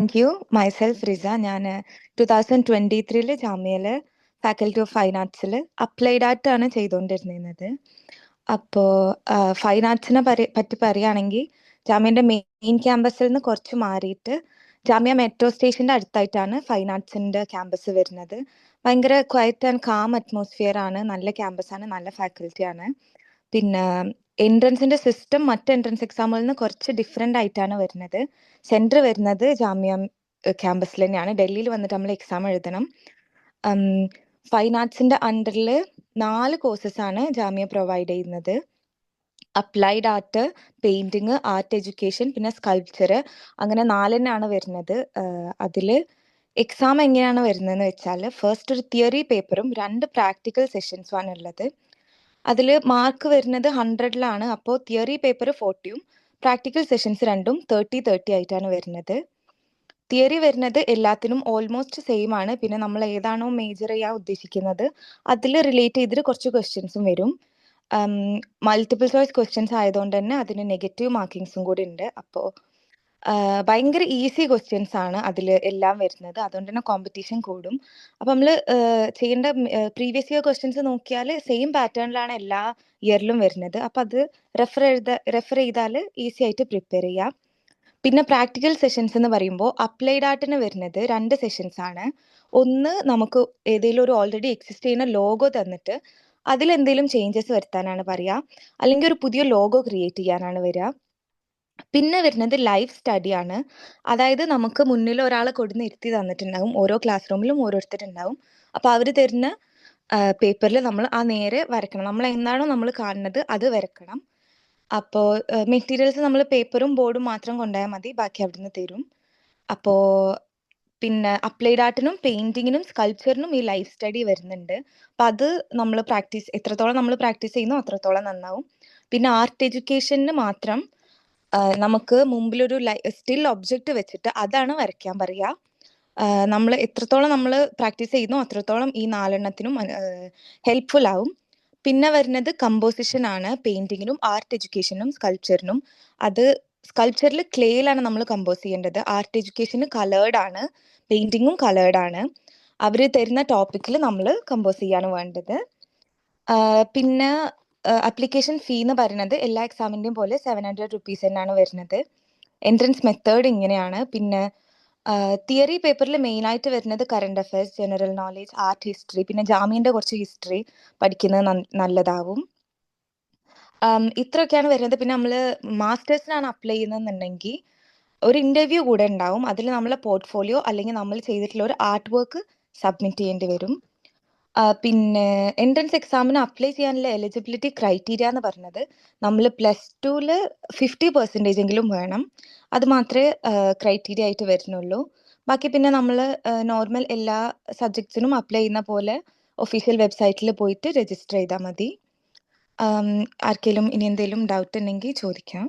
Thank you. Myself റിസ. ഞാൻ 2023 ജാമ്യയില് faculty of fine ആർട്സിൽ applied ആർട്ടാണ് ചെയ്തുകൊണ്ടിരുന്നത്. അപ്പോൾ ഫൈൻ ആർട്സിനെ പറ്റി പറയുകയാണെങ്കിൽ ജാമ്യൻ്റെ മെയിൻ ക്യാമ്പസിൽ നിന്ന് കുറച്ച് മാറിയിട്ട് ജാമ്യ മെട്രോ സ്റ്റേഷൻ്റെ അടുത്തായിട്ടാണ് ഫൈൻ ആർട്സിൻ്റെ ക്യാമ്പസ് വരുന്നത്. ഭയങ്കര ക്വയറ്റ് ആൻഡ് കാം അറ്റ്മോസ്ഫിയർ ആണ്. നല്ല ക്യാമ്പസാണ്, നല്ല ഫാക്കൽറ്റിയാണ്. പിന്നെ എൻട്രൻസിൻ്റെ സിസ്റ്റം മറ്റ് എൻട്രൻസ് എക്സാമുകളിൽ നിന്ന് കുറച്ച് ഡിഫറെൻ്റ് ആയിട്ടാണ് വരുന്നത്. സെൻറ്റർ വരുന്നത് ജാമ്യ ക്യാമ്പസിൽ തന്നെയാണ്. ഡൽഹിയിൽ വന്നിട്ട് നമ്മൾ എക്സാം എഴുതണം. ഫൈൻ ആർട്സിൻ്റെ അണ്ടറിൽ 4 കോഴ്സസാണ് ജാമ്യ പ്രൊവൈഡ് ചെയ്യുന്നത്. Applied art, painting, art education, പിന്നെ സ്കൾപ്ചർ, അങ്ങനെ 4 തന്നെയാണ് വരുന്നത്. അതിൽ എക്സാം എങ്ങനെയാണ് വരുന്നതെന്ന് വെച്ചാൽ ഫസ്റ്റ് ഒരു തിയറി പേപ്പറും 2 പ്രാക്ടിക്കൽ സെഷൻസുമാണ് ഉള്ളത്. അതിൽ മാർക്ക് വരുന്നത് 100ലാണ്. അപ്പോൾ തിയറി പേപ്പർ 40യും പ്രാക്ടിക്കൽ സെഷൻസ് രണ്ടും 30 ആയിട്ടാണ് വരുന്നത്. തിയറി വരുന്നത് എല്ലാത്തിനും ഓൾമോസ്റ്റ് സെയിം ആണ്. പിന്നെ നമ്മൾ ഏതാണോ മേജർ ചെയ്യാൻ ഉദ്ദേശിക്കുന്നത് അതിൽ റിലേറ്റ് ചെയ്തിട്ട് കുറച്ച് ക്വസ്റ്റ്യൻസും വരും. മൾട്ടിപ്പിൾ ചോയ്സ് ക്വസ്റ്റ്യൻസ് ആയതുകൊണ്ട് തന്നെ അതിന് നെഗറ്റീവ് മാർക്കിങ്സും കൂടി ഉണ്ട്. അപ്പോൾ ഭയങ്കര ഈസി ക്വസ്റ്റ്യൻസ് ആണ് അതിൽ എല്ലാം വരുന്നത്. അതുകൊണ്ട് തന്നെ കോമ്പറ്റീഷൻ കൂടും. അപ്പോൾ നമ്മൾ ചെയ്യേണ്ട പ്രീവിയസ് ഇയർ ക്വസ്റ്റ്യൻസ് നോക്കിയാൽ സെയിം പാറ്റേണിലാണ് എല്ലാ ഇയറിലും വരുന്നത്. അപ്പോൾ അത് റെഫർ ചെയ്താൽ ഈസി ആയിട്ട് പ്രിപ്പയർ ചെയ്യാം. പിന്നെ പ്രാക്ടിക്കൽ സെഷൻസ് എന്ന് പറയുമ്പോൾ അപ്ലൈഡ് ആർട്ടിന് വരുന്നത് 2 സെഷൻസ് ആണ്. ഒന്ന് നമുക്ക് ഏതെങ്കിലും ഒരു ഓൾറെഡി എക്സിസ്റ്റ് ചെയ്യുന്ന ലോഗോ തന്നിട്ട് അതിലെന്തെങ്കിലും ചേഞ്ചസ് വരുത്താനാണ് പറയുക, അല്ലെങ്കിൽ ഒരു പുതിയ ലോഗോ ക്രിയേറ്റ് ചെയ്യാനാണ് വരിക. പിന്നെ വരുന്നത് ലൈവ് സ്റ്റഡിയാണ്. അതായത് നമുക്ക് മുന്നിൽ ഒരാളെ കൊടുന്ന് ഇരുത്തി തന്നിട്ടുണ്ടാകും. ഓരോ ക്ലാസ് റൂമിലും ഓരോരുത്തരുണ്ടാവും. അപ്പോൾ അവർ തരുന്ന പേപ്പറിൽ നമ്മൾ ആ നേരെ വരക്കണം. നമ്മൾ എന്താണോ നമ്മൾ കാണുന്നത് അത് വരക്കണം. അപ്പോൾ മെറ്റീരിയൽസ് നമ്മൾ പേപ്പറും ബോർഡും മാത്രം കൊണ്ടുപോയാൽ മതി, ബാക്കി അവിടുന്ന് തരും. അപ്പോൾ പിന്നെ അപ്ലൈഡ് ആർട്ടിനും പെയിൻറ്റിങ്ങിനും സ്കൾപ്ചറിനും ഈ ലൈഫ് സ്റ്റഡി വരുന്നുണ്ട്. അപ്പം അത് നമ്മൾ എത്രത്തോളം നമ്മൾ പ്രാക്ടീസ് ചെയ്യുന്നോ അത്രത്തോളം നന്നാവും. പിന്നെ ആർട്ട് എഡ്യൂക്കേഷന് മാത്രം നമുക്ക് മുമ്പിലൊരു സ്റ്റിൽ ഒബ്ജക്റ്റ് വെച്ചിട്ട് അതാണ് വരയ്ക്കാൻ പറയുക. നമ്മൾ എത്രത്തോളം നമ്മൾ പ്രാക്ടീസ് ചെയ്യുന്നോ അത്രത്തോളം ഈ 4 ഹെൽപ്ഫുൾ ആവും. പിന്നെ വരുന്നത് കമ്പോസിഷൻ ആണ്. പെയിൻറ്റിങ്ങിനും ആർട്ട് എഡ്യൂക്കേഷനും സ്കൾപ്ചറിനും. അത് സ്കൾപ്ചറിൽ ക്ലേയിലാണ് നമ്മൾ കമ്പോസ് ചെയ്യേണ്ടത്. ആർട്ട് എഡ്യൂക്കേഷന് കളേർഡ് ആണ്, പെയിൻറ്റിങ്ങും കളേർഡ് ആണ്. അവർ തരുന്ന ടോപ്പിക്കിൽ നമ്മൾ കമ്പോസ് ചെയ്യാണ് വേണ്ടത്. പിന്നെ അപ്ലിക്കേഷൻ ഫീ എന്ന് പറയുന്നത് എല്ലാ എക്സാമിൻ്റെയും പോലെ 700 റുപ്പീസ് തന്നെയാണ് വരുന്നത്. എൻട്രൻസ് മെത്തേഡ് ഇങ്ങനെയാണ്. പിന്നെ തിയറി പേപ്പറിൽ മെയിനായിട്ട് വരുന്നത് current affairs, general knowledge, art history, പിന്നെ ജാമ്യൻ്റെ കുറച്ച് ഹിസ്റ്ററി പഠിക്കുന്നത് നല്ലതാവും. ഇത്രയൊക്കെയാണ് വരുന്നത്. പിന്നെ നമ്മൾ മാസ്റ്റേഴ്സിനാണ് അപ്ലൈ ചെയ്യുന്നതെന്നുണ്ടെങ്കിൽ ഒരു ഇൻ്റർവ്യൂ കൂടെ ഉണ്ടാവും. അതിൽ നമ്മളെ പോർട്ട്ഫോളിയോ അല്ലെങ്കിൽ നമ്മൾ ചെയ്തിട്ടുള്ള ഒരു ആർട്ട് വർക്ക് സബ്മിറ്റ് ചെയ്യേണ്ടി വരും. പിന്നെ എൻട്രൻസ് എക്സാമിന് അപ്ലൈ ചെയ്യാനുള്ള എലിജിബിലിറ്റി ക്രൈറ്റീരിയ എന്ന് പറഞ്ഞത് നമ്മൾ +2 50% എങ്കിലും വേണം. അത് മാത്രമേ ക്രൈറ്റീരിയ ആയിട്ട് വരുന്നുള്ളൂ. ബാക്കി പിന്നെ നമ്മൾ നോർമൽ എല്ലാ സബ്ജക്ട്സിനും അപ്ലൈ ചെയ്യുന്ന പോലെ ഒഫീഷ്യൽ വെബ്സൈറ്റിൽ പോയിട്ട് രജിസ്റ്റർ ചെയ്താൽ മതി. ആർക്കെങ്കിലും ഇനി എന്തെങ്കിലും ഡൗട്ട് ഉണ്ടെങ്കിൽ ചോദിക്കാം.